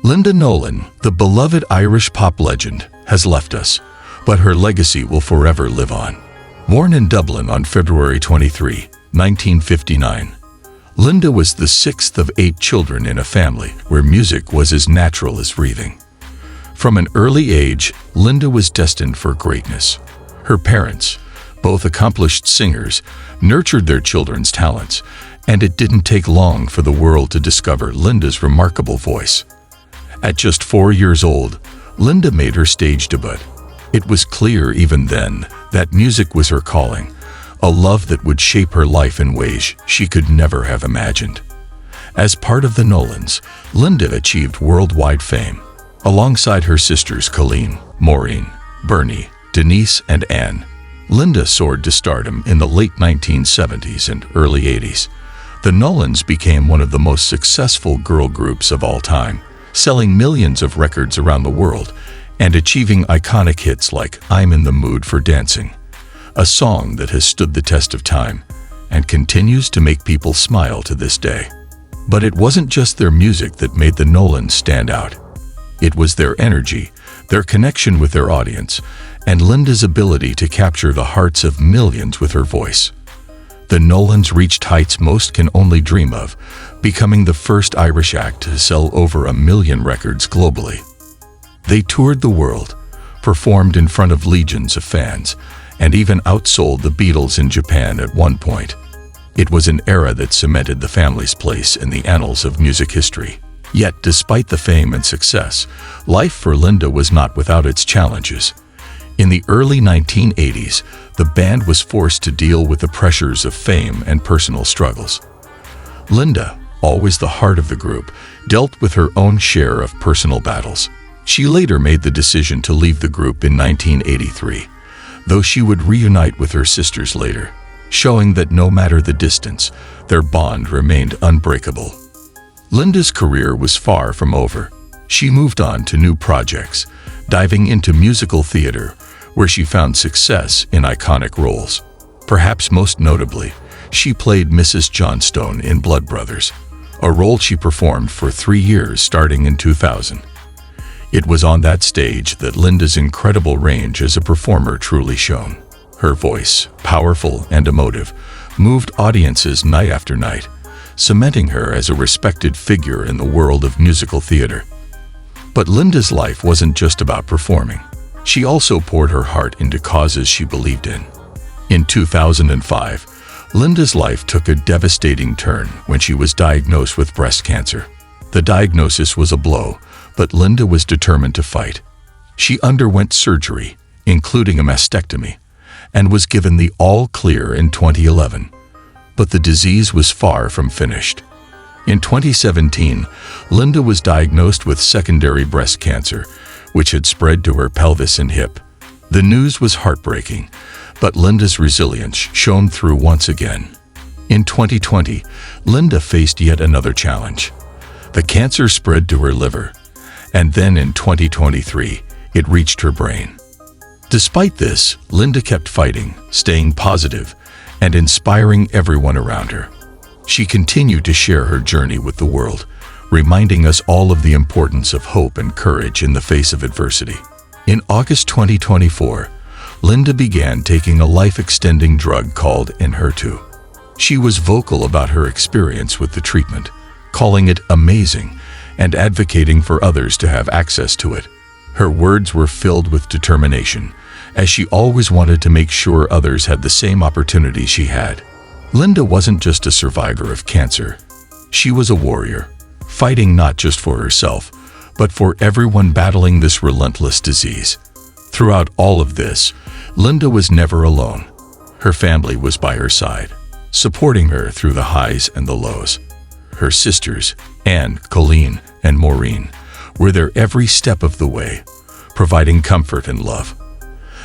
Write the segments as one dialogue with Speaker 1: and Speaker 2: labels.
Speaker 1: Linda Nolan, the beloved Irish pop legend, has left us, but her legacy will forever live on. Born in Dublin on February 23, 1959, Linda was the sixth of 8 children in a family where music was as natural as breathing. From an early age, Linda was destined for greatness. Her parents, both accomplished singers, nurtured their children's talents, and it didn't take long for the world to discover Linda's remarkable voice. At just 4 years old, Linda made her stage debut. It was clear even then that music was her calling, a love that would shape her life in ways she could never have imagined. As part of the Nolans, Linda achieved worldwide fame. Alongside her sisters Coleen, Maureen, Bernie, Denise, and Anne, Linda soared to stardom in the late 1970s and early 80s. The Nolans became one of the most successful girl groups of all time, selling millions of records around the world and achieving iconic hits like "I'm in the Mood for Dancing," a song that has stood the test of time and continues to make people smile to this day. But it wasn't just their music that made the Nolans stand out. It was their energy, their connection with their audience, and Linda's ability to capture the hearts of millions with her voice. The Nolans reached heights most can only dream of, becoming the first Irish act to sell over 1 million records globally. They toured the world, performed in front of legions of fans, and even outsold the Beatles in Japan at one point. It was an era that cemented the family's place in the annals of music history. Yet, despite the fame and success, life for Linda was not without its challenges. In the early 1980s, the band was forced to deal with the pressures of fame and personal struggles. Linda, always the heart of the group, dealt with her own share of personal battles. She later made the decision to leave the group in 1983, though she would reunite with her sisters later, showing that no matter the distance, their bond remained unbreakable. Linda's career was far from over. She moved on to new projects, diving into musical theater, where she found success in iconic roles. Perhaps most notably, she played Mrs. Johnstone in Blood Brothers, a role she performed for 3 years starting in 2000. It was on that stage that Linda's incredible range as a performer truly shone. Her voice, powerful and emotive, moved audiences night after night, cementing her as a respected figure in the world of musical theater. But Linda's life wasn't just about performing. She also poured her heart into causes she believed in. In 2005, Linda's life took a devastating turn when she was diagnosed with breast cancer. The diagnosis was a blow, but Linda was determined to fight. She underwent surgery, including a mastectomy, and was given the all-clear in 2011. But the disease was far from finished. In 2017, Linda was diagnosed with secondary breast cancer, which had spread to her pelvis and hip. The news was heartbreaking, but Linda's resilience shone through once again. In 2020, Linda faced yet another challenge. The cancer spread to her liver, and then in 2023, it reached her brain. Despite this, Linda kept fighting, staying positive, and inspiring everyone around her. She continued to share her journey with the world, reminding us all of the importance of hope and courage in the face of adversity. In August 2024, Linda began taking a life-extending drug called Enhertu. She was vocal about her experience with the treatment, calling it amazing and advocating for others to have access to it. Her words were filled with determination, as she always wanted to make sure others had the same opportunity she had. Linda wasn't just a survivor of cancer. She was a warrior, fighting not just for herself, but for everyone battling this relentless disease. Throughout all of this, Linda was never alone. Her family was by her side, supporting her through the highs and the lows. Her sisters, Anne, Coleen, and Maureen, were there every step of the way, providing comfort and love.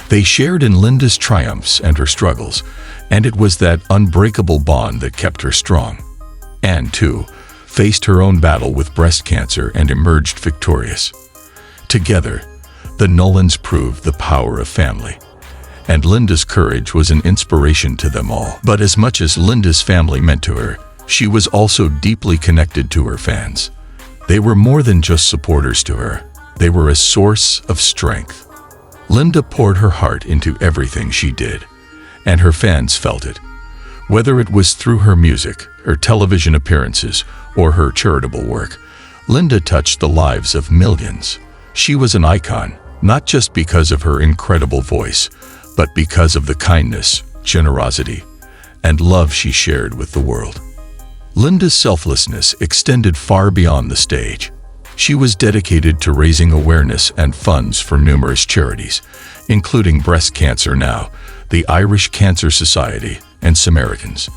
Speaker 1: They shared in Linda's triumphs and her struggles, and it was that unbreakable bond that kept her strong. Anne, too, faced her own battle with breast cancer and emerged victorious. Together, the Nolans proved the power of family, and Linda's courage was an inspiration to them all. But as much as Linda's family meant to her, she was also deeply connected to her fans. They were more than just supporters to her. They were a source of strength. Linda poured her heart into everything she did, and her fans felt it. Whether it was through her music, her television appearances, or her charitable work, Linda touched the lives of millions. She was an icon, not just because of her incredible voice, but because of the kindness, generosity, and love she shared with the world. Linda's selflessness extended far beyond the stage. She was dedicated to raising awareness and funds for numerous charities, including Breast Cancer Now, the Irish Cancer Society, and Samaritans.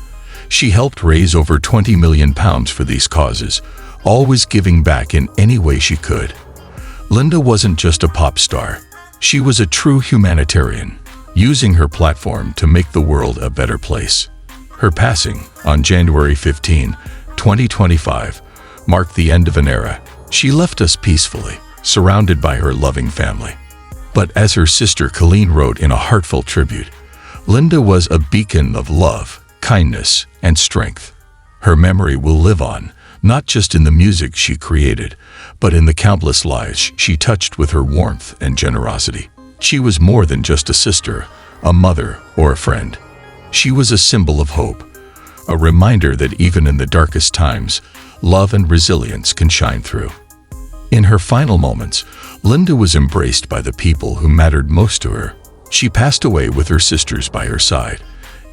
Speaker 1: She helped raise over £20 million for these causes, always giving back in any way she could. Linda wasn't just a pop star. She was a true humanitarian, using her platform to make the world a better place. Her passing, on January 15, 2025, marked the end of an era. She left us peacefully, surrounded by her loving family. But as her sister Coleen wrote in a heartfelt tribute, Linda was a beacon of love, kindness, and strength. Her memory will live on, not just in the music she created, but in the countless lives she touched with her warmth and generosity. She was more than just a sister, a mother, or a friend. She was a symbol of hope, a reminder that even in the darkest times, love and resilience can shine through. In her final moments, Linda was embraced by the people who mattered most to her. She passed away with her sisters by her side,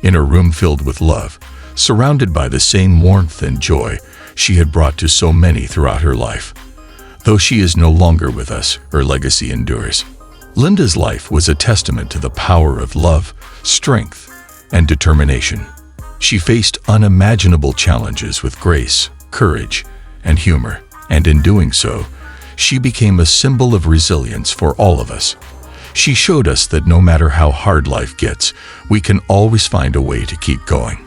Speaker 1: in a room filled with love, surrounded by the same warmth and joy she had brought to so many throughout her life. Though she is no longer with us, her legacy endures. Linda's life was a testament to the power of love, strength, and determination. She faced unimaginable challenges with grace, courage, and humor, and in doing so, she became a symbol of resilience for all of us. She showed us that no matter how hard life gets, we can always find a way to keep going.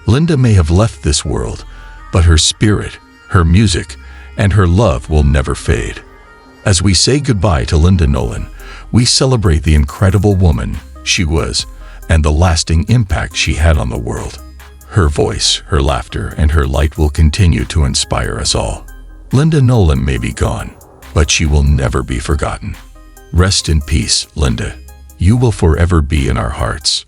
Speaker 1: Linda may have left this world, but her spirit, her music, and her love will never fade. As we say goodbye to Linda Nolan, we celebrate the incredible woman she was and the lasting impact she had on the world. Her voice, her laughter, and her light will continue to inspire us all. Linda Nolan may be gone, but she will never be forgotten. Rest in peace, Linda. You will forever be in our hearts.